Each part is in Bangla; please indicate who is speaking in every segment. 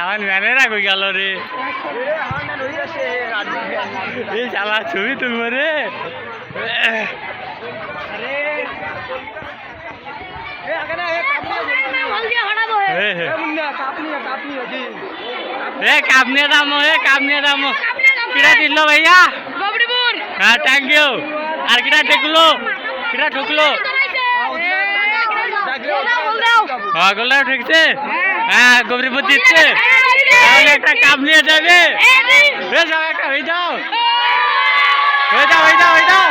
Speaker 1: আমার ম্যানেরা কই গেল রে চালা ছবি তুলব রে কাপনিয়া দাম কাপনিয়া দাম কিরা দিল ভাইয়া হ্যাঁ থ্যাংক ইউ আর কিরা ঠেকলো কিরা ঠুকলো হ্যাঁ গোলটাও ঠেকছে হ্যাঁ গবরিপুর দিচ্ছে তাহলে একটা কাপ নিয়ে যাবে একটা হয়ে যাও হয়ে যাও হয়ে যাও হয়ে যাও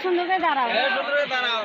Speaker 2: সুন্দর করে দাঁড়াও।